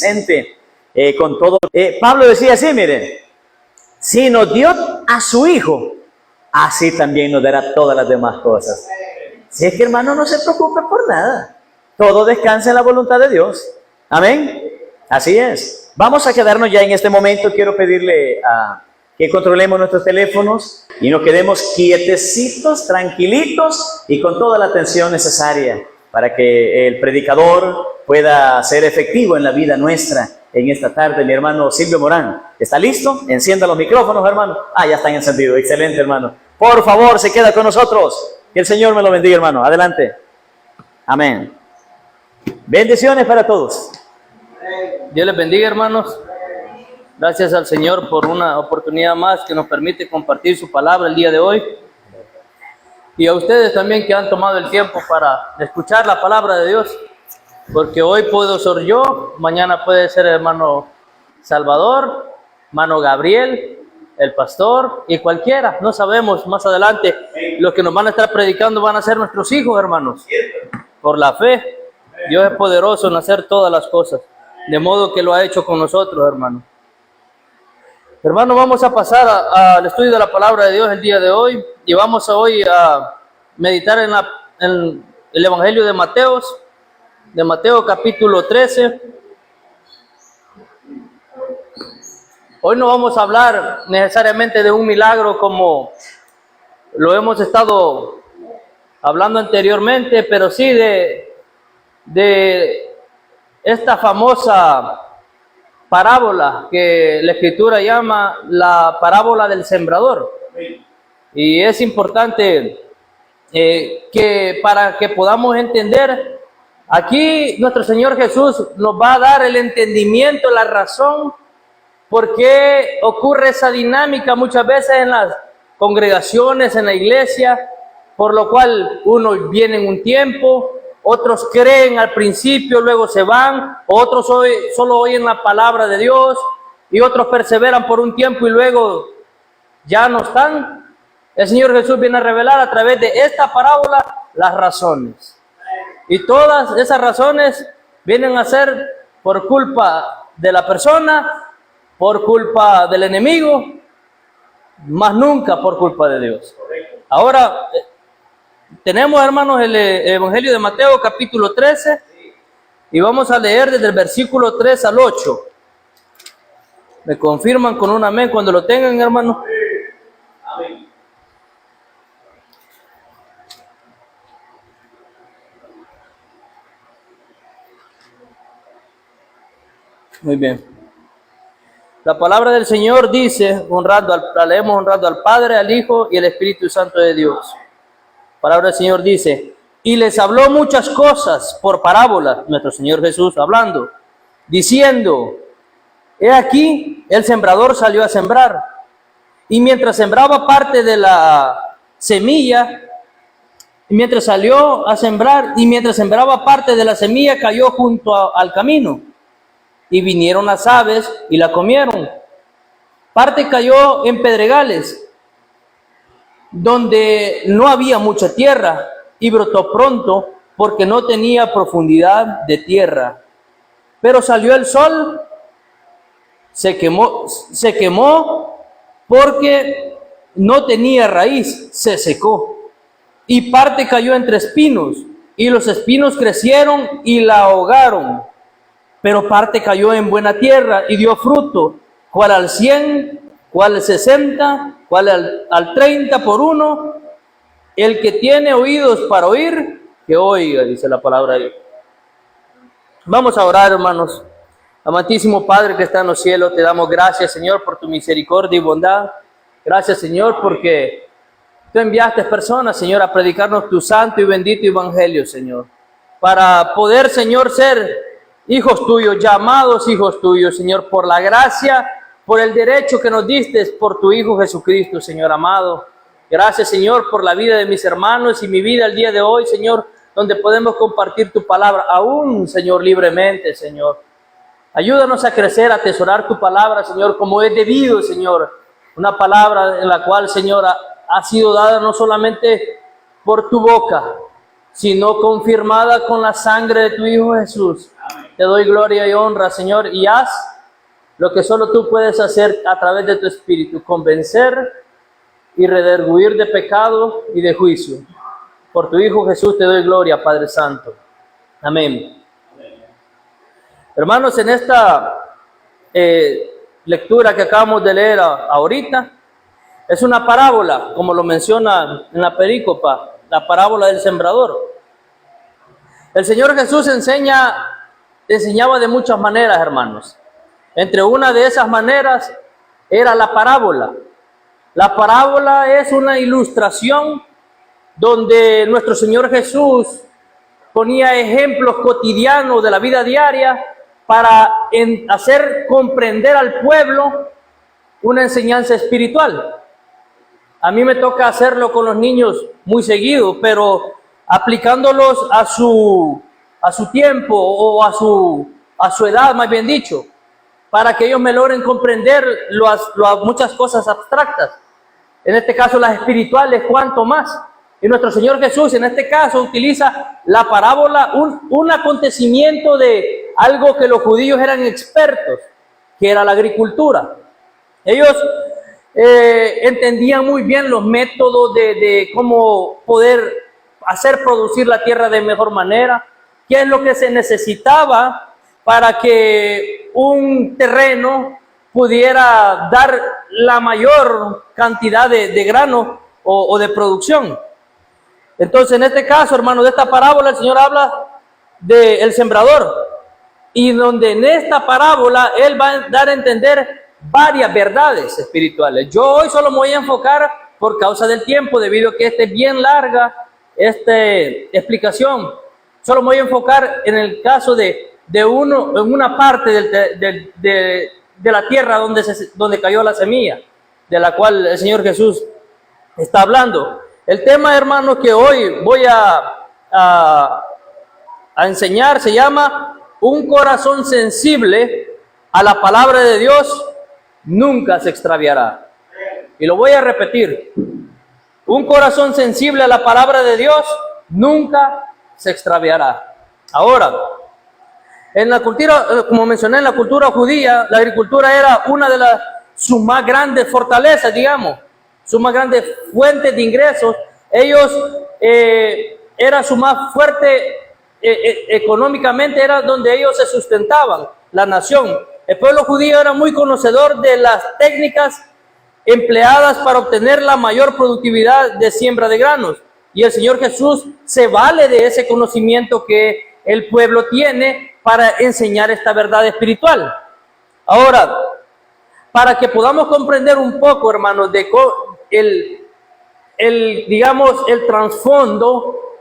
presente con todo. Pablo decía así, miren, si nos dio a su Hijo, así también nos dará todas las demás cosas. Si es que, hermano, no se preocupe por nada. Todo descansa en la voluntad de Dios. Amén. Así es. Vamos a quedarnos ya en este momento. Quiero pedirle que controlemos nuestros teléfonos y nos quedemos quietecitos, tranquilitos y con toda la atención necesaria para que el predicador pueda ser efectivo en la vida nuestra en esta tarde. Mi hermano Silvio Morán, ¿está listo? Encienda los micrófonos, hermano. Ya están encendidos. Excelente, hermano. Por favor, se queda con nosotros. Que el Señor me lo bendiga, hermano. Adelante. Amén. Bendiciones para todos. Dios les bendiga, hermanos. Gracias al Señor por una oportunidad más que nos permite compartir su palabra el día de hoy. Y a ustedes también que han tomado el tiempo para escuchar la palabra de Dios. Porque hoy puedo ser yo, mañana puede ser el hermano Salvador, hermano Gabriel, el pastor y cualquiera. No sabemos, más adelante los que nos van a estar predicando van a ser nuestros hijos, hermanos. Por la fe, Dios es poderoso en hacer todas las cosas. De modo que lo ha hecho con nosotros, hermanos. Hermanos, vamos a pasar al estudio de la palabra de Dios el día de hoy. Y vamos hoy a meditar en el Evangelio de Mateo capítulo 13. Hoy no vamos a hablar necesariamente de un milagro como lo hemos estado hablando anteriormente, pero sí de esta famosa parábola que la Escritura llama la parábola del sembrador. Y es importante que para que podamos entender, aquí nuestro Señor Jesús nos va a dar el entendimiento, la razón por qué ocurre esa dinámica muchas veces en las congregaciones, en la iglesia, por lo cual unos vienen un tiempo, otros creen al principio, luego se van, otros solo oyen la palabra de Dios y otros perseveran por un tiempo y luego ya no están. El Señor Jesús viene a revelar a través de esta parábola las razones. Y todas esas razones vienen a ser por culpa de la persona, por culpa del enemigo, más nunca por culpa de Dios. Ahora, tenemos, hermanos, el Evangelio de Mateo capítulo 13 y vamos a leer desde el versículo 3 al 8. ¿Me confirman con un amén cuando lo tengan, hermanos? Amén. Muy bien. La palabra del Señor dice, la leemos honrando al Padre, al Hijo y al Espíritu Santo de Dios. La palabra del Señor dice, y les habló muchas cosas por parábolas, nuestro Señor Jesús hablando, diciendo, he aquí, el sembrador salió a sembrar, y mientras sembraba parte de la semilla, mientras salió a sembrar, y mientras sembraba parte de la semilla, cayó junto al camino, y vinieron las aves y la comieron. Parte cayó en pedregales, donde no había mucha tierra, y brotó pronto, porque no tenía profundidad de tierra. Pero salió el sol, se quemó, porque no tenía raíz, se secó. Y parte cayó entre espinos, y los espinos crecieron y la ahogaron. Pero parte cayó en buena tierra y dio fruto, cual al 100, cual al 60, cual al 30 por uno. El que tiene oídos para oír, que oiga, dice la palabra de Dios. Vamos a orar, hermanos. Amantísimo Padre que está en los cielos, te damos gracias, Señor, por tu misericordia y bondad. Gracias, Señor, porque tú enviaste personas, Señor, a predicarnos tu santo y bendito evangelio, Señor, para poder, Señor, ser hijos tuyos, llamados hijos tuyos, Señor, por la gracia, por el derecho que nos diste, por tu Hijo Jesucristo, Señor amado. Gracias, Señor, por la vida de mis hermanos y mi vida el día de hoy, Señor, donde podemos compartir tu palabra, aún, Señor, libremente, Señor. Ayúdanos a crecer, a atesorar tu palabra, Señor, como es debido, Señor. Una palabra en la cual, Señor, ha sido dada no solamente por tu boca, sino confirmada con la sangre de tu Hijo Jesús. te doy gloria y honra, Señor, y haz lo que solo tú puedes hacer a través de tu Espíritu, convencer y redarguir de pecado y de juicio. Por tu Hijo Jesús te doy gloria, Padre Santo. Amén. Hermanos, en esta lectura que acabamos de leer ahorita, es una parábola, como lo menciona en la perícopa, la parábola del sembrador. El Señor Jesús enseñaba de muchas maneras, hermanos. Entre una de esas maneras era la parábola. La parábola es una ilustración donde nuestro Señor Jesús ponía ejemplos cotidianos de la vida diaria para hacer comprender al pueblo una enseñanza espiritual. A mí me toca hacerlo con los niños muy seguido, pero aplicándolos a su tiempo o a su edad, más bien dicho, para que ellos me logren comprender muchas cosas abstractas. En este caso las espirituales, cuanto más. Y nuestro Señor Jesús en este caso utiliza la parábola, un acontecimiento de algo que los judíos eran expertos, que era la agricultura. Ellos entendían muy bien los métodos de cómo poder hacer producir la tierra de mejor manera, qué es lo que se necesitaba para que un terreno pudiera dar la mayor cantidad de grano o de producción. Entonces, en este caso, hermano, de esta parábola, el Señor habla del sembrador, y donde en esta parábola Él va a dar a entender varias verdades espirituales. Yo hoy solo me voy a enfocar, por causa del tiempo, debido a que es bien larga esta explicación, solo me voy a enfocar en el caso en una parte de la tierra donde cayó la semilla, de la cual el Señor Jesús está hablando. El tema, hermano, que hoy voy a enseñar se llama: un corazón sensible a la palabra de Dios nunca se extraviará. Y lo voy a repetir: un corazón sensible a la palabra de Dios nunca se extraviará. Ahora, en la cultura, como mencioné, en la cultura judía, la agricultura era una de sus más grandes fortalezas, digamos, sus más grandes fuentes de ingresos. Ellos era su más fuerte económicamente, era donde ellos se sustentaban, la nación. El pueblo judío era muy conocedor de las técnicas empleadas para obtener la mayor productividad de siembra de granos. Y el Señor Jesús se vale de ese conocimiento que el pueblo tiene para enseñar esta verdad espiritual. Ahora, para que podamos comprender un poco, hermanos, de digamos, el trasfondo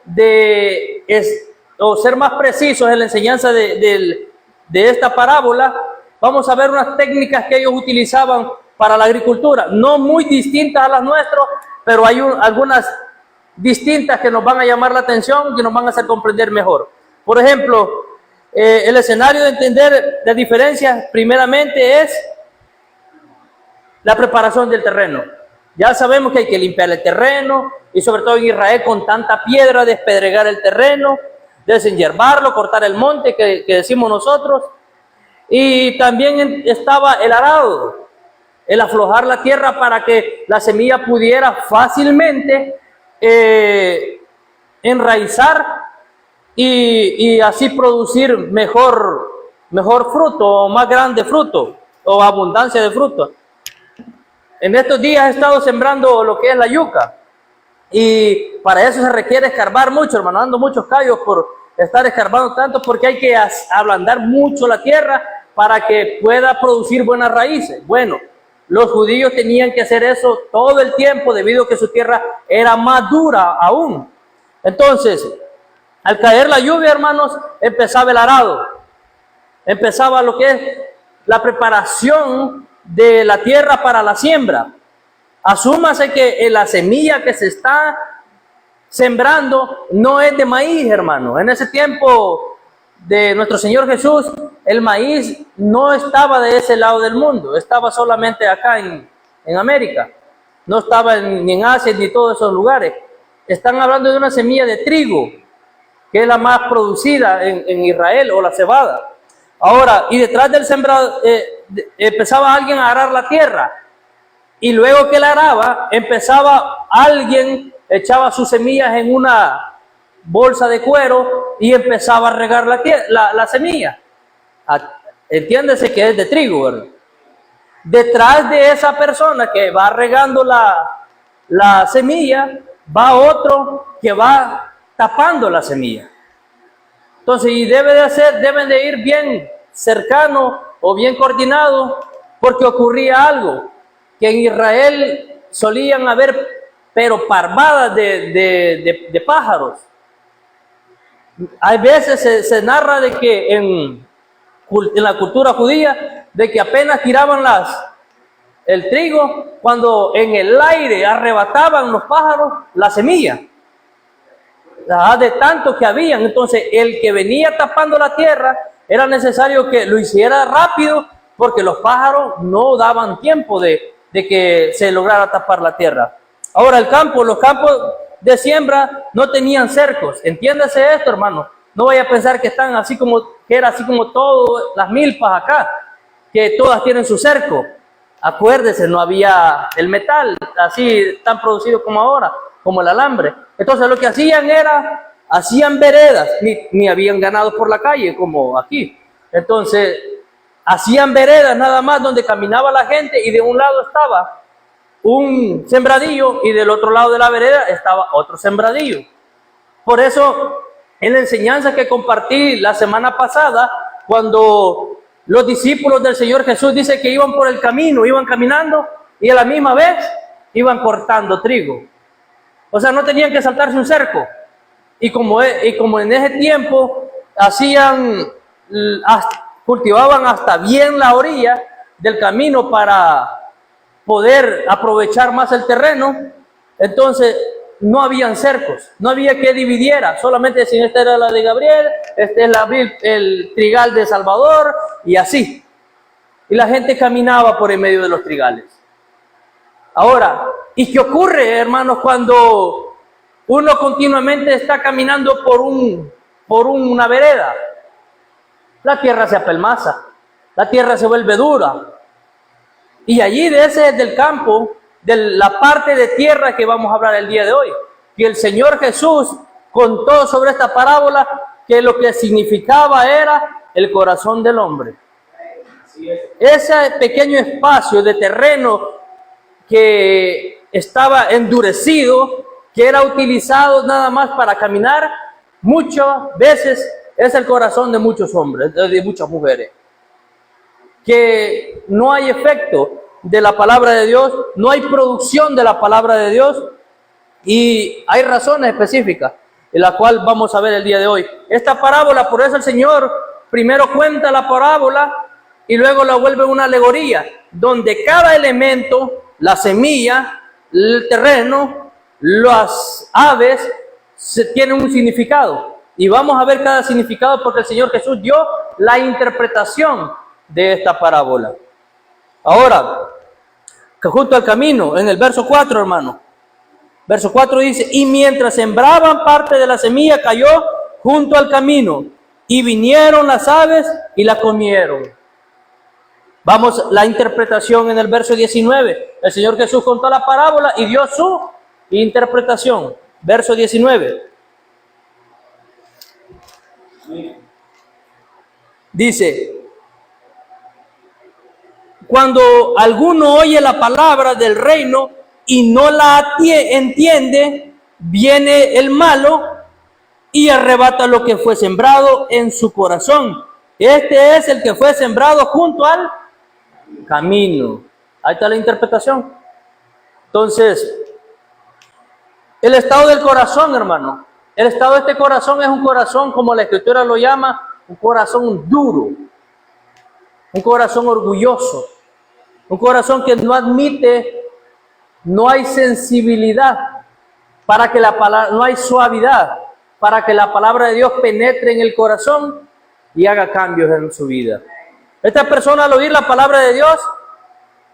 o ser más precisos en la enseñanza de esta parábola, vamos a ver unas técnicas que ellos utilizaban para la agricultura, no muy distintas a las nuestras, pero hay algunas distintas que nos van a llamar la atención, que nos van a hacer comprender mejor. Por ejemplo, el escenario de entender las diferencias primeramente es la preparación del terreno. Ya sabemos que hay que limpiar el terreno, y sobre todo en Israel, con tanta piedra, despedregar el terreno, desenyerbarlo, cortar el monte que decimos nosotros. Y también estaba el arado, el aflojar la tierra para que la semilla pudiera fácilmente enraizar y así producir mejor fruto, o más grande fruto, o abundancia de fruto. En estos días he estado sembrando lo que es la yuca, y para eso se requiere escarbar mucho, hermano, dando muchos callos por estar escarbando tanto, porque hay que ablandar mucho la tierra para que pueda producir buenas raíces. Bueno, los judíos tenían que hacer eso todo el tiempo debido a que su tierra era más dura aún. Entonces, al caer la lluvia, hermanos, empezaba el arado, empezaba lo que es la preparación de la tierra para la siembra. Asúmase que la semilla que se está sembrando no es de maíz, hermano. En ese tiempo de nuestro Señor Jesús, el maíz no estaba de ese lado del mundo, estaba solamente acá en América, no estaba ni en Asia ni todos esos lugares. Están hablando de una semilla de trigo, que es la más producida en Israel, o la cebada. Ahora, y detrás del sembrado empezaba alguien a arar la tierra. Y luego que la araba, empezaba alguien, echaba sus semillas en una bolsa de cuero y empezaba a regar la semilla. Entiéndese que es de trigo, ¿verdad? Detrás de esa persona que va regando la semilla, va otro que va tapando la semilla. Entonces, y deben de ir bien cercano o bien coordinado, porque ocurría algo, que en Israel solían haber, pero parvadas de pájaros. Hay veces se narra de que en la cultura judía, de que apenas tiraban el trigo, cuando en el aire arrebataban los pájaros la semilla, de tanto que habían. Entonces el que venía tapando la tierra, era necesario que lo hiciera rápido, porque los pájaros no daban tiempo de que se lograra tapar la tierra. Ahora los campos de siembra no tenían cercos. Entiéndase esto, hermano. No vaya a pensar que están era así como todas las milpas acá, que todas tienen su cerco. Acuérdese, no había el metal así tan producido como ahora, como el alambre. Entonces lo que hacían veredas, ni habían ganado por la calle como aquí. Entonces hacían veredas nada más donde caminaba la gente, y de un lado estaba un sembradillo y del otro lado de la vereda estaba otro sembradillo. Por eso, en la enseñanza que compartí la semana pasada, cuando los discípulos del Señor Jesús dice que iban por el camino, iban caminando y a la misma vez iban cortando trigo. O sea, no tenían que saltarse un cerco. Y como en ese tiempo cultivaban hasta bien la orilla del camino para poder aprovechar más el terreno, entonces no habían cercos, no había que dividiera, solamente si esta era la de Gabriel, este es el trigal de Salvador, y así. Y la gente caminaba por en medio de los trigales. Ahora, ¿y qué ocurre, hermanos, cuando uno continuamente está caminando por una vereda? La tierra se apelmaza, la tierra se vuelve dura. Y allí del campo, de la parte de tierra que vamos a hablar el día de hoy, que el Señor Jesús contó sobre esta parábola, que lo que significaba era el corazón del hombre. Ese pequeño espacio de terreno que estaba endurecido, que era utilizado nada más para caminar, muchas veces es el corazón de muchos hombres, de muchas mujeres. Que no hay efecto de la palabra de Dios, no hay producción de la palabra de Dios, y hay razones específicas, en la cual vamos a ver el día de hoy. Esta parábola, por eso el Señor primero cuenta la parábola y luego la vuelve una alegoría, donde cada elemento, la semilla, el terreno, las aves, tienen un significado. Y vamos a ver cada significado porque el Señor Jesús dio la interpretación de esta parábola. Ahora, que junto al camino, en el verso 4, hermano, verso 4 dice: y mientras sembraban, parte de la semilla cayó junto al camino, y vinieron las aves y la comieron. Vamos, la interpretación en el verso 19. El Señor Jesús contó la parábola y dio su interpretación. Verso 19. Dice: cuando alguno oye la palabra del reino y no la entiende, viene el malo y arrebata lo que fue sembrado en su corazón. Este es el que fue sembrado junto al camino. Ahí está la interpretación. Entonces, el estado del corazón, hermano. El estado de este corazón es un corazón, como la Escritura lo llama, un corazón duro, un corazón orgulloso, un corazón que no admite, no hay sensibilidad para que la palabra, no hay suavidad para que la palabra de Dios penetre en el corazón y haga cambios en su vida. Esta persona, al oír la palabra de Dios,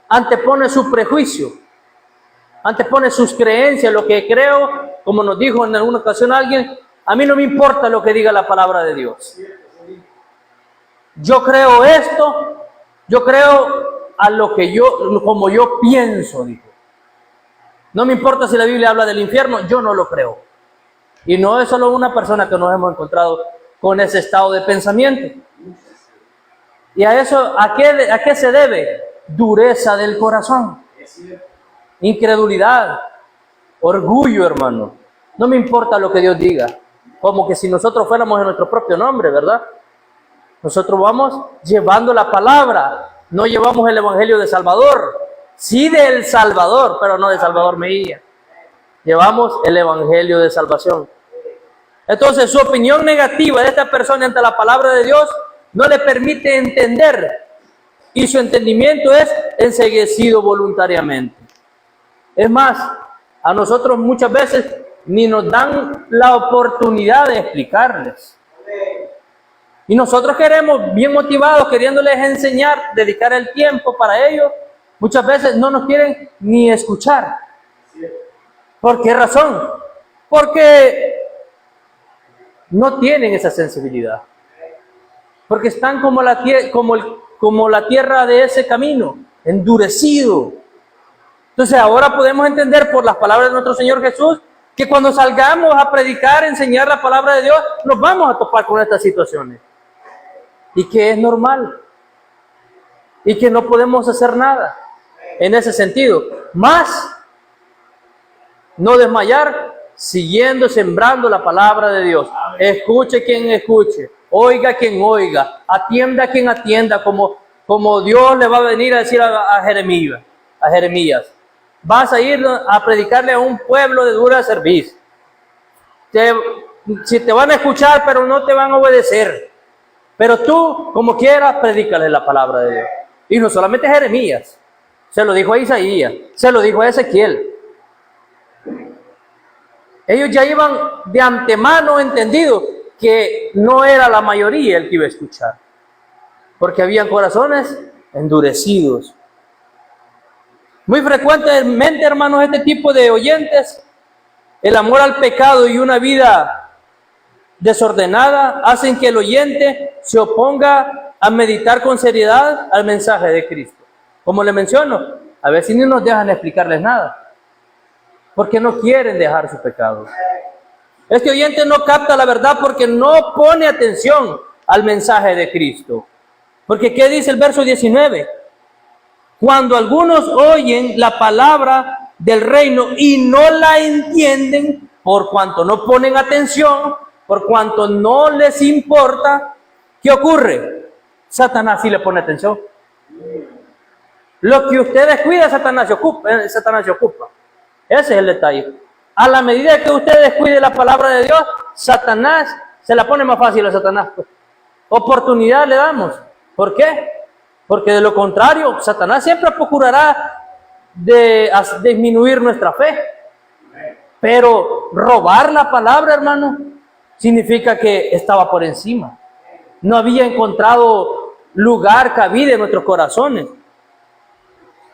antepone su prejuicio, antepone sus creencias, lo que creo, como nos dijo en alguna ocasión alguien: a mí no me importa lo que diga la palabra de Dios. yo creo esto, yo creo a lo que como yo pienso, dijo. No me importa si la Biblia habla del infierno, yo no lo creo. Y no es solo una persona que nos hemos encontrado con ese estado de pensamiento. ¿Y a eso, a qué se debe? Dureza del corazón, incredulidad, orgullo, hermano. No me importa lo que Dios diga. Como que si nosotros fuéramos en nuestro propio nombre, ¿verdad? Nosotros vamos llevando la palabra, no llevamos el evangelio de Salvador. Sí del Salvador, pero no de Salvador Mejía. Llevamos el evangelio de salvación. Entonces, su opinión negativa de esta persona ante la palabra de Dios no le permite entender, y su entendimiento es enceguecido voluntariamente. Es más, a nosotros muchas veces ni nos dan la oportunidad de explicarles. Y nosotros queremos, bien motivados, queriéndoles enseñar, dedicar el tiempo para ello, muchas veces no nos quieren ni escuchar. ¿Por qué razón? Porque no tienen esa sensibilidad. Porque están como la tierra de ese camino, endurecido. Entonces ahora podemos entender por las palabras de nuestro Señor Jesús que cuando salgamos a predicar, enseñar la palabra de Dios, nos vamos a topar con estas situaciones. Y que es normal. Y que no podemos hacer nada en ese sentido. Más no desmayar, siguiendo, sembrando la palabra de Dios. Escuche quien escuche, oiga quien oiga, atienda quien atienda, como Dios le va a venir a decir a Jeremías. Vas a ir a predicarle a un pueblo de dura cerviz. Si te van a escuchar, pero no te van a obedecer. Pero tú, como quieras, predícale la palabra de Dios. Y no solamente Jeremías, se lo dijo a Isaías, se lo dijo a Ezequiel. Ellos ya iban de antemano entendido que no era la mayoría el que iba a escuchar, porque habían corazones endurecidos. Muy frecuentemente, hermanos, este tipo de oyentes, el amor al pecado y una vida desordenada hacen que el oyente se oponga a meditar con seriedad al mensaje de Cristo. Como le menciono, a veces ni nos dejan explicarles nada, porque no quieren dejar su pecado. Este oyente no capta la verdad porque no pone atención al mensaje de Cristo. Porque ¿qué dice el verso 19? Cuando algunos oyen la palabra del reino y no la entienden, por cuanto no ponen atención, por cuanto no les importa, ¿qué ocurre? Satanás sí le pone atención. Lo que usted descuida, Satanás se ocupa. Ese es el detalle. A la medida que usted descuide la palabra de Dios, Satanás se la pone más fácil a Satanás. Oportunidad le damos. ¿Por qué? Porque de lo contrario, Satanás siempre procurará disminuir nuestra fe. Pero robar la palabra, hermano, significa que estaba por encima. No había encontrado lugar, cabida en nuestros corazones.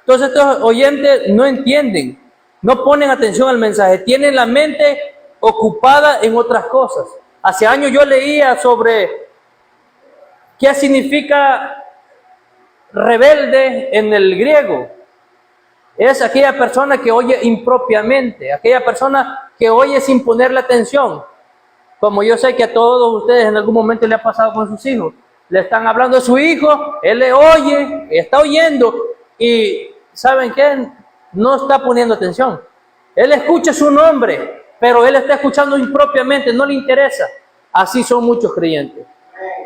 Entonces estos oyentes no entienden, no ponen atención al mensaje, tienen la mente ocupada en otras cosas. Hace años yo leía sobre qué significa rebelde en el griego. Es aquella persona que oye impropiamente, aquella persona que oye sin ponerle atención. Como yo sé que a todos ustedes en algún momento le ha pasado con sus hijos. Le están hablando a su hijo, él le oye, está oyendo y ¿saben qué? No está poniendo atención. Él escucha su nombre, pero él está escuchando impropiamente, no le interesa. Así son muchos creyentes.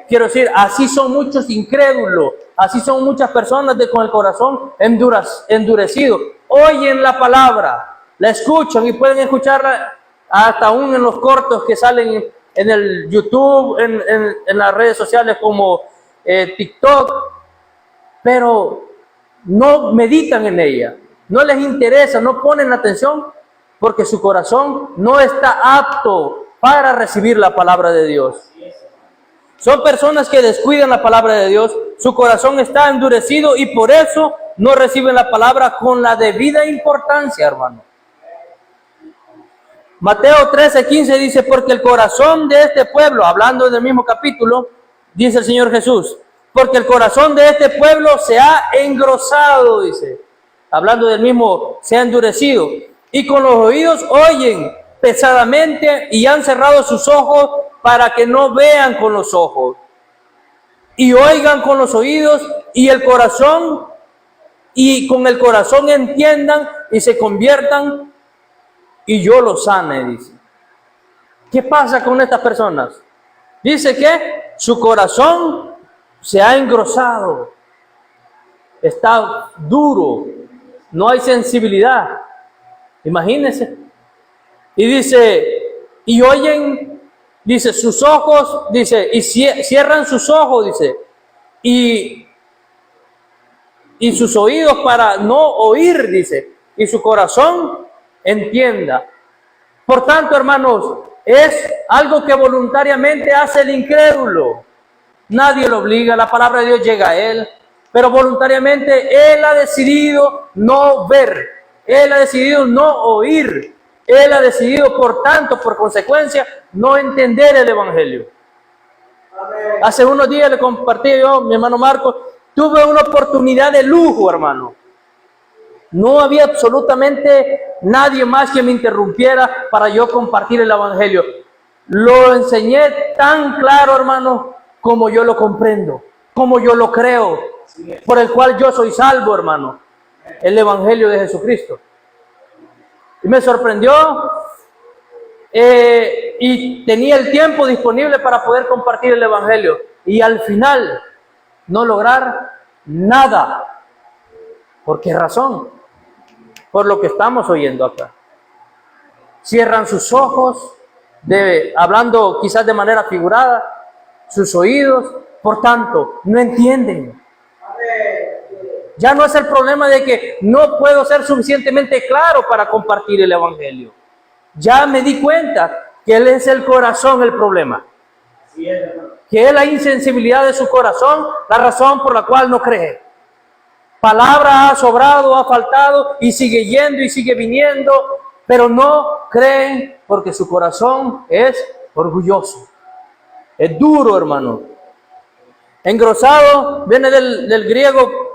Quiero decir, así son muchos incrédulos, así son muchas personas con el corazón endurecido. Oyen la palabra, la escuchan y pueden escucharla hasta aún en los cortos que salen en el YouTube, en las redes sociales como TikTok, pero no meditan en ella, no les interesa, no ponen atención porque su corazón no está apto para recibir la palabra de Dios. Son personas que descuidan la palabra de Dios, su corazón está endurecido y por eso no reciben la palabra con la debida importancia, hermano. Mateo 13:15 dice, porque el corazón de este pueblo, hablando del mismo capítulo, dice el Señor Jesús, porque el corazón de este pueblo se ha engrosado, dice, hablando del mismo, se ha endurecido, y con los oídos oyen pesadamente y han cerrado sus ojos para que no vean con los ojos y oigan con los oídos y el corazón y con el corazón entiendan y se conviertan y yo los sane, dice. ¿Qué pasa con estas personas? Dice que su corazón se ha engrosado, está duro, no hay sensibilidad. Imagínense. Y dice, y oyen, dice, sus ojos, dice, y cierran sus ojos, dice, y sus oídos para no oír, dice, y su corazón entienda. Por tanto, hermanos, es algo que voluntariamente hace el incrédulo. Nadie lo obliga, la palabra de Dios llega a él, pero voluntariamente él ha decidido no ver, él ha decidido no oír, él ha decidido, por tanto, por consecuencia, no entender el Evangelio. Amén. Hace unos días le compartí yo, mi hermano Marcos, tuve una oportunidad de lujo, hermano. No había absolutamente nadie más que me interrumpiera para yo compartir el Evangelio. Lo enseñé tan claro, hermano, como yo lo comprendo, como yo lo creo, por el cual yo soy salvo, hermano. El Evangelio de Jesucristo. Y me sorprendió y tenía el tiempo disponible para poder compartir el Evangelio. Y al final, no lograr nada. ¿Por qué razón? Por lo que estamos oyendo acá. Cierran sus ojos, hablando quizás de manera figurada, sus oídos, por tanto, no entienden. Ya no es el problema de que no puedo ser suficientemente claro para compartir el Evangelio. Ya me di cuenta que él es el corazón el problema. Que es la insensibilidad de su corazón la razón por la cual no cree. Palabra ha sobrado, ha faltado y sigue yendo y sigue viniendo, pero no creen porque su corazón es orgulloso. Es duro, hermano. Engrosado viene del griego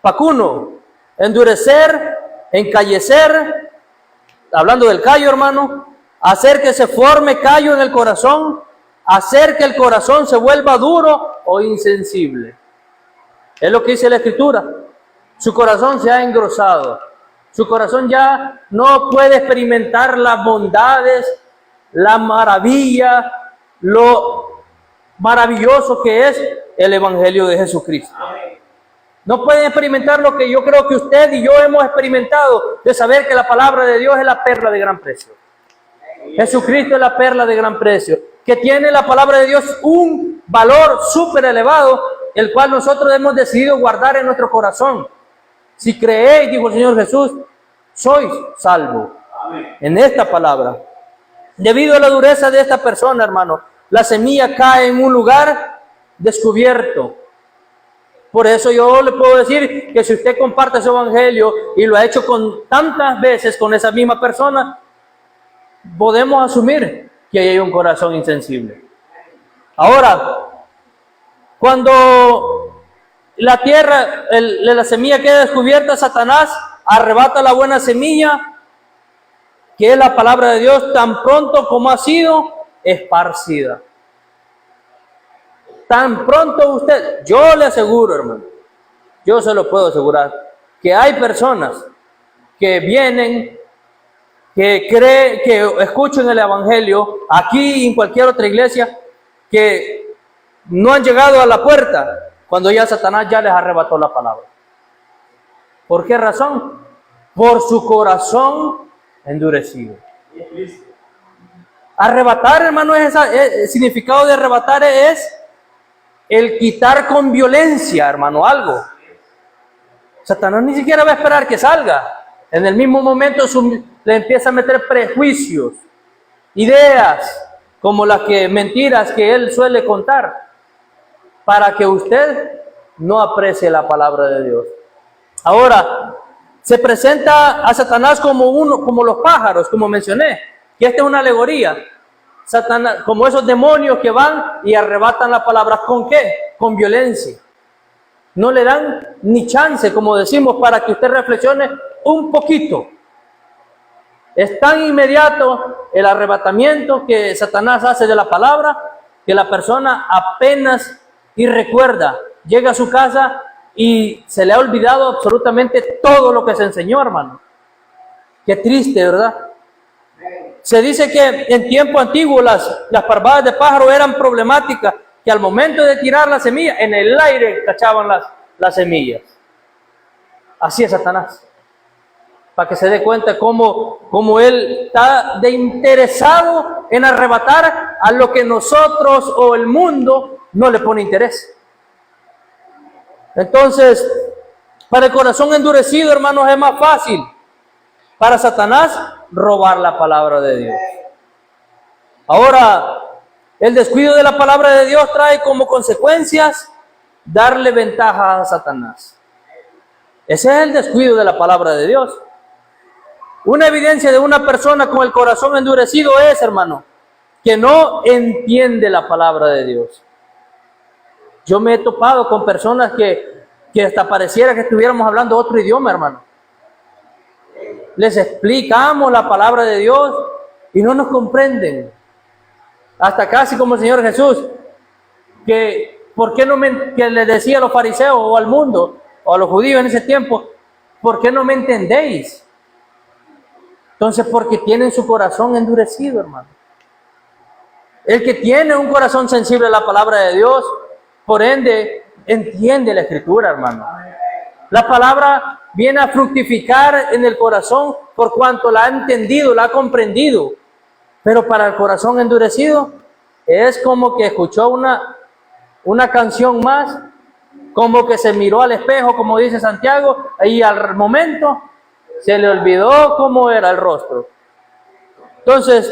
pacuno, endurecer, encallecer, hablando del callo, hermano, hacer que se forme callo en el corazón, hacer que el corazón se vuelva duro o insensible. Es lo que dice la Escritura. Su corazón se ha engrosado. Su corazón ya no puede experimentar las bondades, la maravilla, lo maravilloso que es el Evangelio de Jesucristo. No pueden experimentar lo que yo creo que usted y yo hemos experimentado, de saber que la palabra de Dios es la perla de gran precio. Jesucristo es la perla de gran precio, que tiene la palabra de Dios un valor súper elevado, el cual nosotros hemos decidido guardar en nuestro corazón. Si creéis, dijo el Señor Jesús, sois salvos. En esta palabra. Debido a la dureza de esta persona, hermano, la semilla cae en un lugar descubierto. Por eso yo le puedo decir que si usted comparte su evangelio y lo ha hecho con tantas veces con esa misma persona, podemos asumir que hay un corazón insensible. Ahora, cuando la tierra, la semilla queda descubierta, Satanás arrebata la buena semilla, que es la palabra de Dios, tan pronto como ha sido esparcida. Tan pronto usted, yo le aseguro, hermano, yo se lo puedo asegurar, que hay personas que vienen, que creen, que escuchan el evangelio aquí y en cualquier otra iglesia, que no han llegado a la puerta cuando ya Satanás ya les arrebató la palabra. ¿Por qué razón? Por su corazón endurecido. Arrebatar, hermano, el significado de arrebatar es el quitar con violencia, hermano, algo. Satanás ni siquiera va a esperar que salga. En el mismo momento le empieza a meter prejuicios, ideas, como las mentiras que él suele contar, para que usted no aprecie la palabra de Dios. Ahora, se presenta a Satanás como los pájaros, como mencioné, que esta es una alegoría. Satanás, como esos demonios que van y arrebatan la palabra, ¿con qué? Con violencia. no le dan ni chance, como decimos, para que usted reflexione un poquito. Es tan inmediato el arrebatamiento que Satanás hace de la palabra, que la persona apenas y recuerda, llega a su casa y se le ha olvidado absolutamente todo lo que se enseñó, hermano. Qué triste, ¿verdad? Se dice que en tiempo antiguo las parvadas de pájaro eran problemáticas, que al momento de tirar la semilla, en el aire cachaban las semillas. Así es Satanás. Para que se dé cuenta cómo él está de interesado en arrebatar a lo que nosotros o el mundo no le pone interés. Entonces, para el corazón endurecido, hermanos, es más fácil para Satanás robar la palabra de Dios. Ahora, el descuido de la palabra de Dios trae como consecuencias darle ventaja a Satanás. Ese es el descuido de la palabra de Dios. Una evidencia de una persona con el corazón endurecido es, hermano, que no entiende la palabra de Dios. Yo me he topado con personas que hasta pareciera que estuviéramos hablando otro idioma, hermano. Les explicamos la palabra de Dios y no nos comprenden. Hasta casi como el Señor Jesús, que le decía a los fariseos o al mundo o a los judíos en ese tiempo, ¿por qué no me entendéis? Entonces, porque tienen su corazón endurecido, hermano. El que tiene un corazón sensible a la palabra de Dios, por ende, entiende la Escritura, hermano. La palabra viene a fructificar en el corazón por cuanto la ha entendido, la ha comprendido. Pero para el corazón endurecido, es como que escuchó una canción más, como que se miró al espejo, como dice Santiago, y al momento se le olvidó cómo era el rostro. Entonces,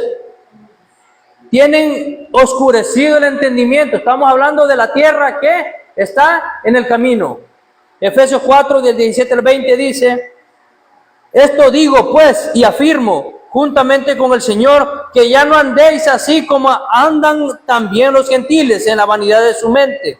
tienen oscurecido el entendimiento. Estamos hablando de la tierra que está en el camino. Efesios 4, del 17 al 20 dice: esto digo pues y afirmo, juntamente con el Señor, que ya no andéis así como andan también los gentiles en la vanidad de su mente,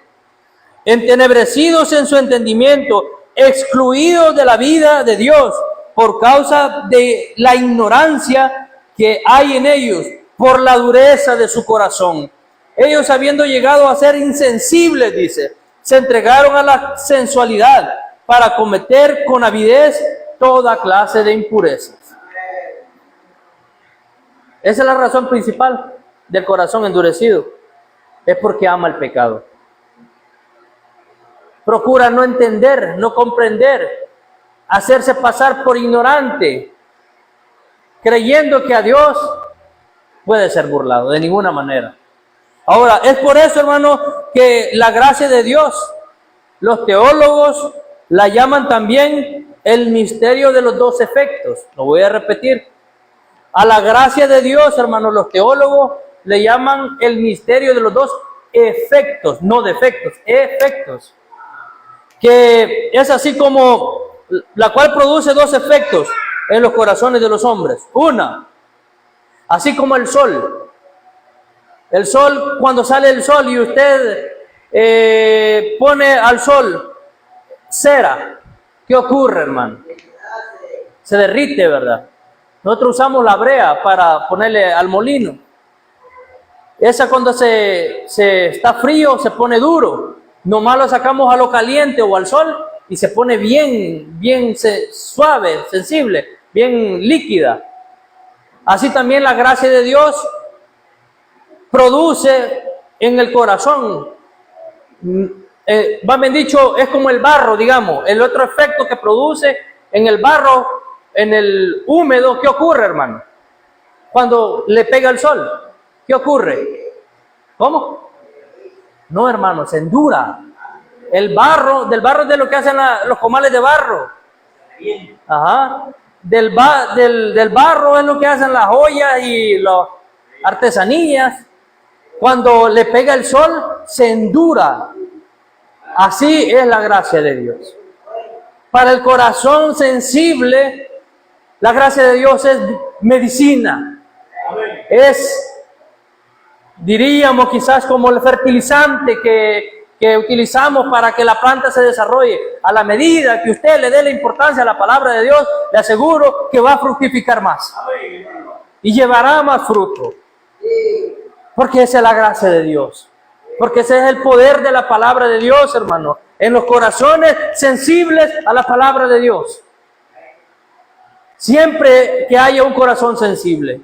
entenebrecidos en su entendimiento, excluidos de la vida de Dios, por causa de la ignorancia que hay en ellos, por la dureza de su corazón. Ellos, habiendo llegado a ser insensibles, dice, se entregaron a la sensualidad para cometer con avidez toda clase de impurezas. Esa es la razón principal del corazón endurecido. Es porque ama el pecado. Procura no entender, no comprender, hacerse pasar por ignorante, creyendo que a Dios puede ser burlado de ninguna manera. Ahora, es por eso, hermano, que la gracia de Dios, los teólogos la llaman también el misterio de los dos efectos. Lo voy a repetir. A la gracia de Dios, hermano, los teólogos le llaman el misterio de los dos efectos, no defectos, efectos. Que es así como la cual produce dos efectos en los corazones de los hombres. Una, así como el sol. El sol, cuando sale el sol y usted pone al sol cera, ¿qué ocurre, hermano? Se derrite, ¿verdad? Nosotros usamos la brea para ponerle al molino. Esa cuando se está frío se pone duro. Nomás lo sacamos a lo caliente o al sol y se pone bien suave, sensible, bien líquida. Así también la gracia de Dios produce en el corazón, va bien dicho, es como el barro, digamos, el otro efecto que produce en el barro, en el húmedo. ¿Qué ocurre, hermano? Cuando le pega el sol, ¿qué ocurre? ¿Cómo? No, hermano, se endura. El barro, del barro es de lo que hacen los comales de barro. Ajá. Del barro es lo que hacen las joyas y las artesanías. Cuando le pega el sol, se endura. Así es la gracia de Dios. Para el corazón sensible, la gracia de Dios es medicina. Es, diríamos quizás, como el fertilizante que utilizamos para que la planta se desarrolle, a la medida que usted le dé la importancia a la palabra de Dios, le aseguro que va a fructificar más y llevará más fruto. Porque esa es la gracia de Dios. Porque ese es el poder de la palabra de Dios, hermano. En los corazones sensibles a la palabra de Dios. Siempre que haya un corazón sensible,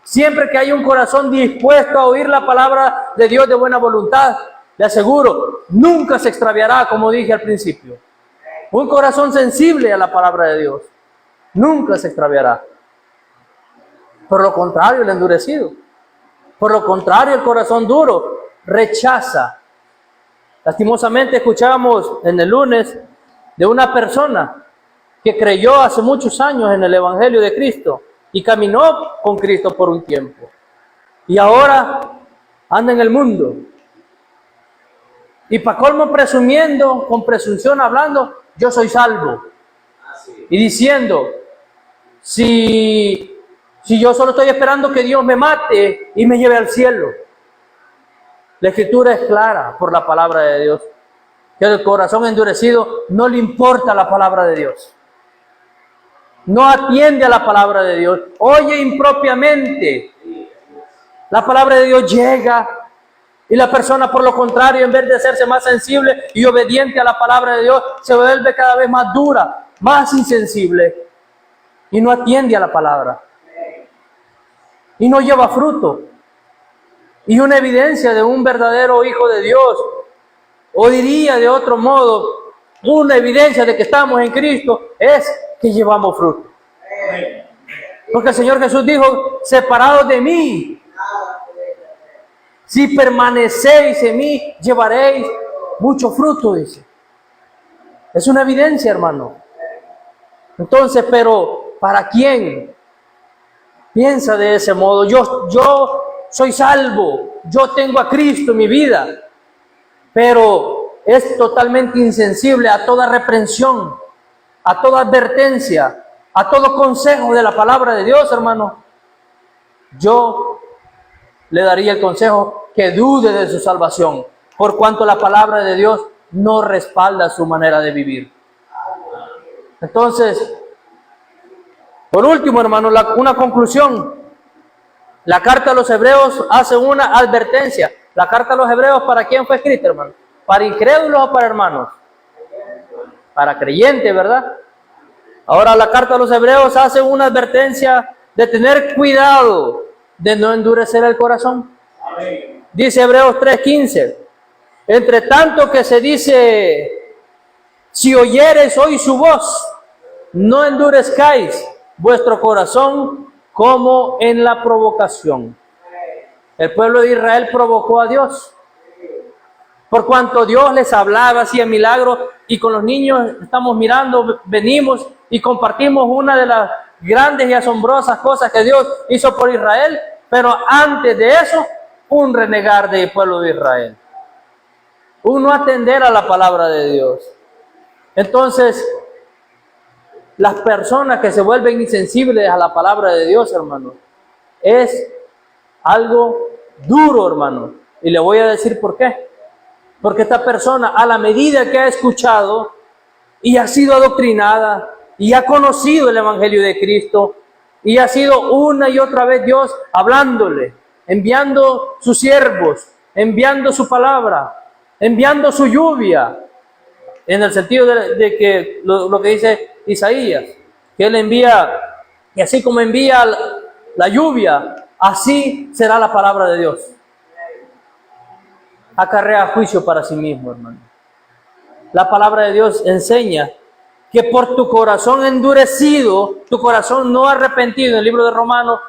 siempre que haya un corazón dispuesto a oír la palabra de Dios de buena voluntad, le aseguro, nunca se extraviará, como dije al principio. Un corazón sensible a la palabra de Dios, nunca se extraviará. Por lo contrario, el endurecido. Por lo contrario, el corazón duro rechaza. Lastimosamente escuchábamos en el lunes de una persona que creyó hace muchos años en el Evangelio de Cristo y caminó con Cristo por un tiempo. Y ahora anda en el mundo. Y para colmo presumiendo, con presunción hablando, yo soy salvo. Y diciendo, si yo solo estoy esperando que Dios me mate y me lleve al cielo. La Escritura es clara por la palabra de Dios. Que el corazón endurecido no le importa la palabra de Dios. No atiende a la palabra de Dios. Oye impropiamente. La palabra de Dios llega y la persona, por lo contrario, en vez de hacerse más sensible y obediente a la palabra de Dios, se vuelve cada vez más dura, más insensible y no atiende a la palabra. Y no lleva fruto. Y una evidencia de un verdadero hijo de Dios, o diría de otro modo, una evidencia de que estamos en Cristo, es que llevamos fruto. Porque el Señor Jesús dijo, separados de mí, si permanecéis en mí, llevaréis mucho fruto, dice. Es una evidencia, hermano. Entonces, pero ¿para quién piensa de ese modo? Yo soy salvo, yo tengo a Cristo en mi vida, pero es totalmente insensible a toda reprensión, a toda advertencia, a todo consejo de la palabra de Dios, hermano. Yo le daría el consejo que dude de su salvación, por cuanto la palabra de Dios no respalda su manera de vivir. Entonces, por último, hermano, una conclusión. La carta a los Hebreos hace una advertencia. La carta a los Hebreos, ¿para quién fue escrita, hermano? ¿Para incrédulos o para hermanos? Para creyentes, ¿verdad? Ahora la carta a los Hebreos hace una advertencia de tener cuidado de no endurecer el corazón. Dice Hebreos 3:15. Entre tanto que se dice, si oyereis hoy su voz, no endurezcáis vuestro corazón como en la provocación. El pueblo de Israel provocó a Dios. Por cuanto Dios les hablaba, hacía milagros, y con los niños estamos mirando, venimos y compartimos una de las grandes y asombrosas cosas que Dios hizo por Israel, pero antes de eso, un renegar del pueblo de Israel. Un no atender a la palabra de Dios. Entonces, las personas que se vuelven insensibles a la palabra de Dios, hermano, es algo duro, hermano. Y le voy a decir por qué. Porque esta persona, a la medida que ha escuchado y ha sido adoctrinada y ha conocido el Evangelio de Cristo y ha sido una y otra vez Dios hablándole, enviando sus siervos, enviando su palabra, enviando su lluvia, en el sentido de que lo que dice Isaías, que Él envía, y así como envía la lluvia, así será la palabra de Dios. Acarrea juicio para sí mismo, hermano. La palabra de Dios enseña que por tu corazón endurecido, tu corazón no arrepentido, en el libro de Romanos,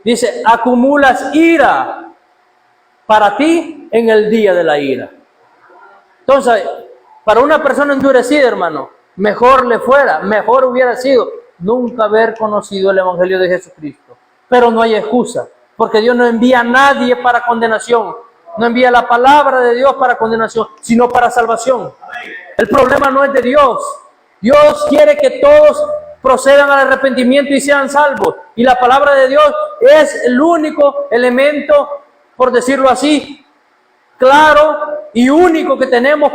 dice, acumulas ira para ti en el día de la ira. Entonces, para una persona endurecida, hermano, mejor le fuera, mejor hubiera sido nunca haber conocido el Evangelio de Jesucristo. Pero no hay excusa, porque Dios no envía a nadie para condenación. No envía la palabra de Dios para condenación, sino para salvación. El problema no es de Dios. Dios quiere que todos procedan al arrepentimiento y sean salvos. Y la palabra de Dios es el único elemento, por decirlo así, claro y único que tenemos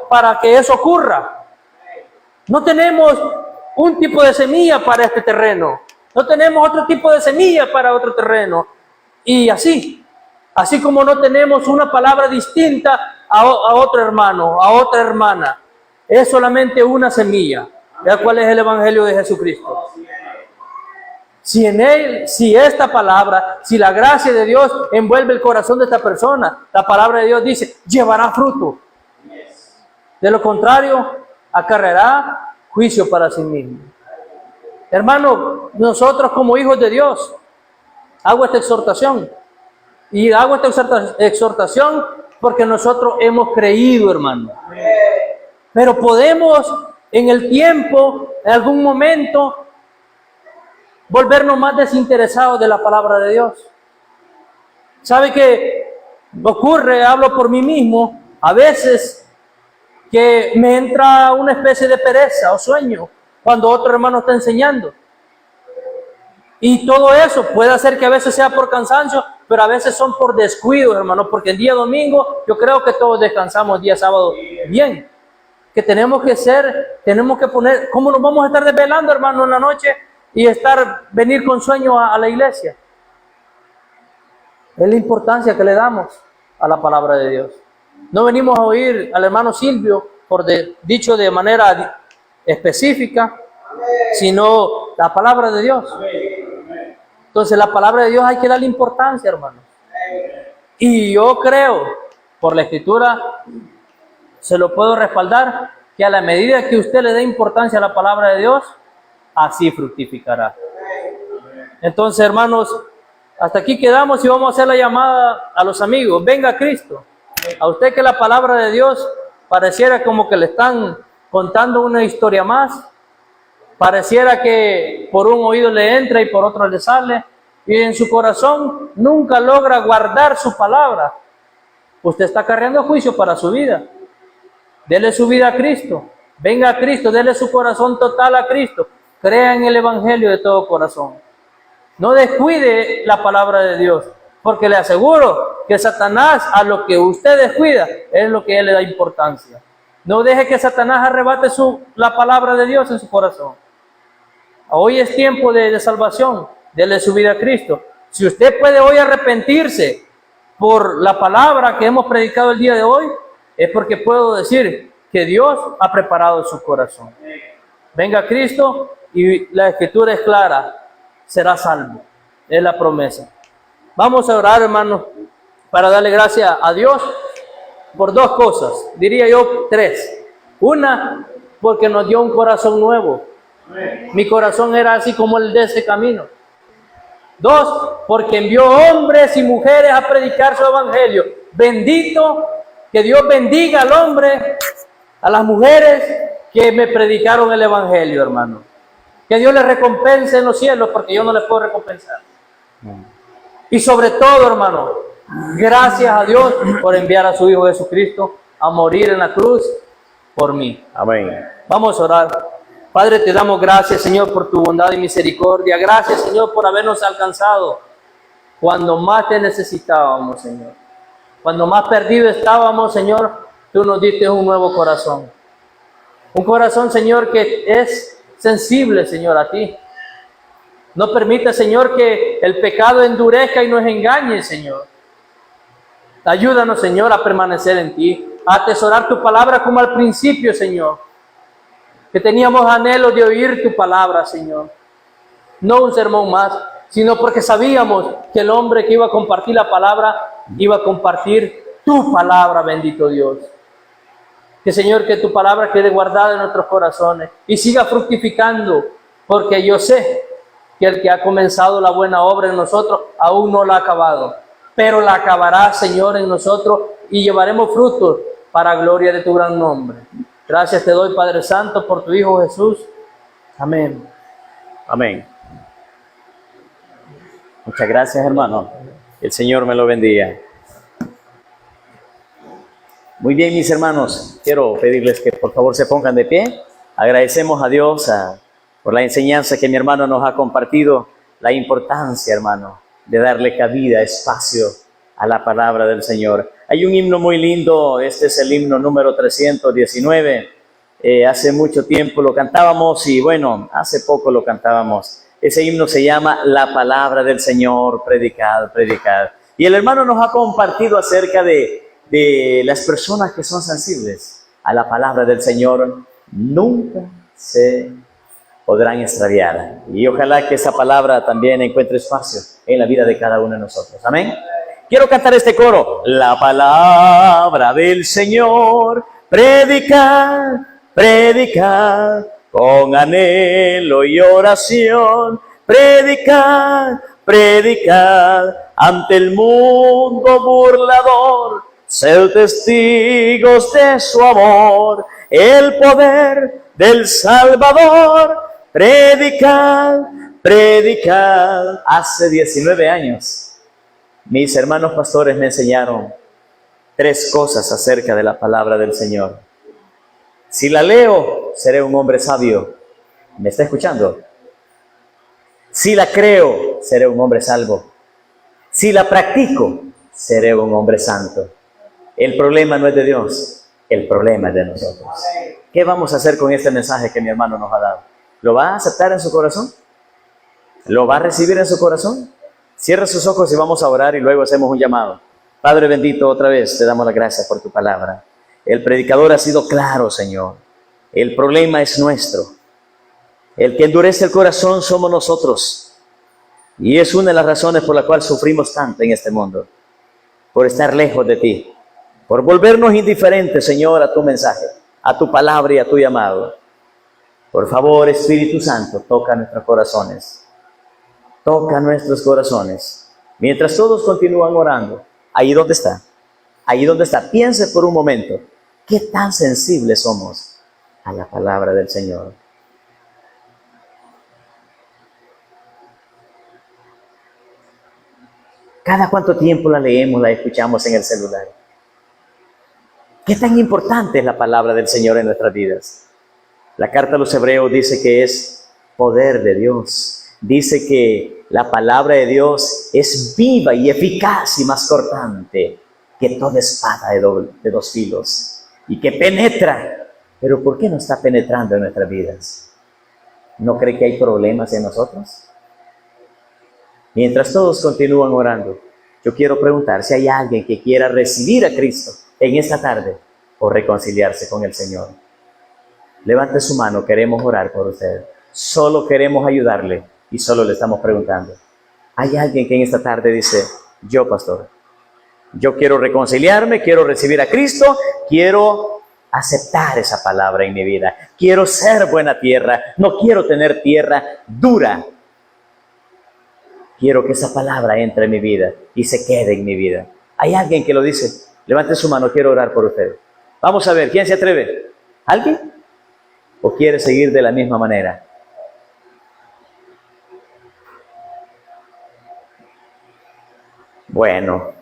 para que eso ocurra. No tenemos un tipo de semilla para este terreno. No tenemos otro tipo de semilla para otro terreno. Y así como no tenemos una palabra distinta a otro hermano, a otra hermana. Es solamente una semilla. ¿Ya cuál es el Evangelio de Jesucristo? Si en él, si esta palabra, si la gracia de Dios envuelve el corazón de esta persona, la palabra de Dios dice, llevará fruto. De lo contrario, acarreará juicio para sí mismo. Hermano, nosotros como hijos de Dios, hago esta exhortación. Y hago esta exhortación porque nosotros hemos creído, hermano. Pero podemos en el tiempo, en algún momento, volvernos más desinteresados de la palabra de Dios. ¿Sabe qué ocurre? Hablo por mí mismo. A veces que me entra una especie de pereza o sueño cuando otro hermano está enseñando. Y todo eso puede hacer que a veces sea por cansancio, pero a veces son por descuido, hermano, porque el día domingo yo creo que todos descansamos, el día sábado bien. Que tenemos que poner, ¿cómo nos vamos a estar desvelando, hermano, en la noche y venir con sueño a la iglesia? Es la importancia que le damos a la palabra de Dios. No venimos a oír al hermano Silvio, dicho de manera específica, sino la palabra de Dios. Entonces la palabra de Dios hay que darle importancia, hermanos. Y yo creo, por la Escritura, se lo puedo respaldar, que a la medida que usted le dé importancia a la palabra de Dios, así fructificará. Entonces, hermanos, hasta aquí quedamos y vamos a hacer la llamada a los amigos. Venga Cristo. A usted que la palabra de Dios pareciera como que le están contando una historia más, pareciera que por un oído le entra y por otro le sale, y en su corazón nunca logra guardar su palabra. Usted está cargando juicio para su vida. Dele su vida a Cristo. Venga a Cristo, dele su corazón total a Cristo. Crea en el Evangelio de todo corazón. No descuide la palabra de Dios, porque le aseguro que Satanás, a lo que usted descuida, es lo que él le da importancia. No deje que Satanás arrebate la palabra de Dios en su corazón. Hoy es tiempo de salvación. Dele su vida a Cristo. Si usted puede hoy arrepentirse por la palabra que hemos predicado el día de hoy, es porque puedo decir que Dios ha preparado su corazón. Venga Cristo y la Escritura es clara, será salvo. Es la promesa. Vamos a orar, hermanos, para darle gracias a Dios por dos cosas, diría yo tres. Una, porque nos dio un corazón nuevo. Mi corazón era así como el de ese camino. Dos, porque envió hombres y mujeres a predicar su evangelio. Bendito, que Dios bendiga al hombre, a las mujeres que me predicaron el evangelio, hermano. Que Dios les recompense en los cielos, porque yo no les puedo recompensar. Y sobre todo, hermano, gracias a Dios por enviar a su Hijo Jesucristo a morir en la cruz por mí. Amén. Vamos a orar. Padre, te damos gracias, Señor, por tu bondad y misericordia. Gracias, Señor, por habernos alcanzado cuando más te necesitábamos, Señor. Cuando más perdidos estábamos, Señor, tú nos diste un nuevo corazón. Un corazón, Señor, que es sensible, Señor, a ti. No permita, Señor, que el pecado endurezca y nos engañe, Señor. Ayúdanos, Señor, a permanecer en ti, a atesorar tu palabra como al principio, Señor. Que teníamos anhelo de oír tu palabra, Señor. No un sermón más, sino porque sabíamos que el hombre que iba a compartir la palabra, iba a compartir tu palabra, bendito Dios. Que, Señor, que tu palabra quede guardada en nuestros corazones y siga fructificando, porque yo sé que el que ha comenzado la buena obra en nosotros aún no la ha acabado, pero la acabará, Señor, en nosotros y llevaremos frutos para gloria de tu gran nombre. Gracias te doy, Padre Santo, por tu Hijo Jesús. Amén. Amén. Muchas gracias, hermano. El Señor me lo bendiga. Muy bien, mis hermanos. Quiero pedirles que por favor se pongan de pie. Agradecemos a Dios por la enseñanza que mi hermano nos ha compartido. La importancia, hermano, de darle cabida, espacio a la palabra del Señor. Hay un himno muy lindo, este es el himno número 319. Hace mucho tiempo lo cantábamos y bueno, hace poco lo cantábamos. Ese himno se llama La palabra del Señor, predicad, predicad. Y el hermano nos ha compartido acerca de las personas que son sensibles a la palabra del Señor. Nunca se podrán extraviar. Y ojalá que esa palabra también encuentre espacio en la vida de cada uno de nosotros. Amén. Quiero cantar este coro. La palabra del Señor, predicad, predicad, con anhelo y oración, predicad, predicad, ante el mundo burlador, sed testigos de su amor, el poder del Salvador, predicad, predicad. Hace 19 años, mis hermanos pastores me enseñaron 3 cosas acerca de la palabra del Señor. Si la leo, seré un hombre sabio. ¿Me está escuchando? Si la creo, seré un hombre salvo. Si la practico, seré un hombre santo. El problema no es de Dios, el problema es de nosotros. ¿Qué vamos a hacer con este mensaje que mi hermano nos ha dado? ¿Lo va a aceptar en su corazón? ¿Lo va a recibir en su corazón? Cierra sus ojos y vamos a orar y luego hacemos un llamado. Padre bendito, otra vez te damos las gracias por tu palabra. El predicador ha sido claro, Señor. El problema es nuestro. El que endurece el corazón somos nosotros. Y es una de las razones por la cual sufrimos tanto en este mundo. Por estar lejos de ti. Por volvernos indiferentes, Señor, a tu mensaje, a tu palabra y a tu llamado. Por favor, Espíritu Santo, toca nuestros corazones. Toca nuestros corazones. Mientras todos continúan orando, ahí donde está, piense por un momento, ¿qué tan sensibles somos a la palabra del Señor? ¿Cada cuánto tiempo la leemos, la escuchamos en el celular? ¿Qué tan importante es la palabra del Señor en nuestras vidas? La carta a los Hebreos dice que es poder de Dios. Dice que la palabra de Dios es viva y eficaz y más cortante que toda espada de 2 filos y que penetra. Pero ¿por qué no está penetrando en nuestras vidas? ¿No cree que hay problemas en nosotros? Mientras todos continúan orando, yo quiero preguntar si hay alguien que quiera recibir a Cristo en esta tarde o reconciliarse con el Señor. Levante su mano, queremos orar por usted. Solo queremos ayudarle y solo le estamos preguntando. ¿Hay alguien que en esta tarde dice, yo, pastor, yo quiero reconciliarme, quiero recibir a Cristo, quiero aceptar esa palabra en mi vida, quiero ser buena tierra, no quiero tener tierra dura? Quiero que esa palabra entre en mi vida y se quede en mi vida. ¿Hay alguien que lo dice? Levante su mano, quiero orar por usted. Vamos a ver, ¿quién se atreve? ¿Alguien? ¿O quiere seguir de la misma manera? Bueno,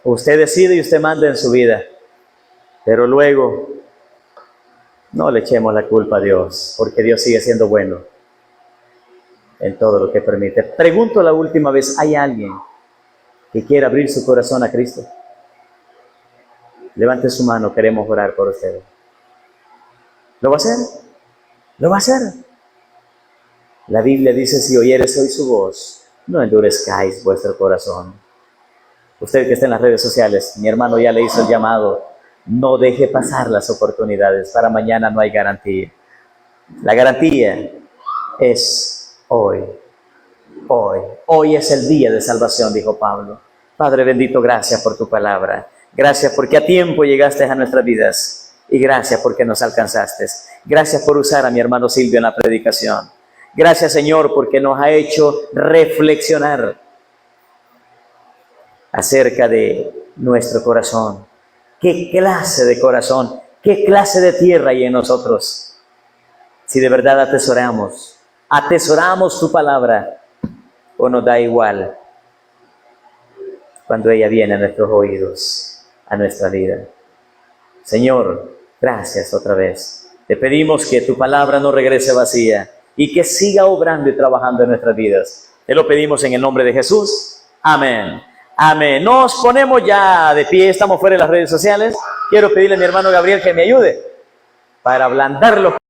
usted decide y usted manda en su vida, pero luego no le echemos la culpa a Dios, porque Dios sigue siendo bueno en todo lo que permite. Pregunto la última vez, ¿hay alguien que quiera abrir su corazón a Cristo? Levante su mano, queremos orar por usted. ¿Lo va a hacer? ¿Lo va a hacer? La Biblia dice, si oyeres hoy su voz, no endurezcáis vuestro corazón. Usted que está en las redes sociales, mi hermano ya le hizo el llamado. No deje pasar las oportunidades. Para mañana no hay garantía. La garantía es hoy. Hoy. Hoy es el día de salvación, dijo Pablo. Padre bendito, gracias por tu palabra. Gracias porque a tiempo llegaste a nuestras vidas. Y gracias porque nos alcanzaste. Gracias por usar a mi hermano Silvio en la predicación. Gracias, Señor, porque nos ha hecho reflexionar acerca de nuestro corazón. ¿Qué clase de corazón, qué clase de tierra hay en nosotros? Si de verdad atesoramos tu palabra, o nos da igual cuando ella viene a nuestros oídos, a nuestra vida. Señor, gracias otra vez. Te pedimos que tu palabra no regrese vacía y que siga obrando y trabajando en nuestras vidas. Te lo pedimos en el nombre de Jesús. Amén. Amén. Nos ponemos ya de pie, estamos fuera de las redes sociales. Quiero pedirle a mi hermano Gabriel que me ayude para ablandar los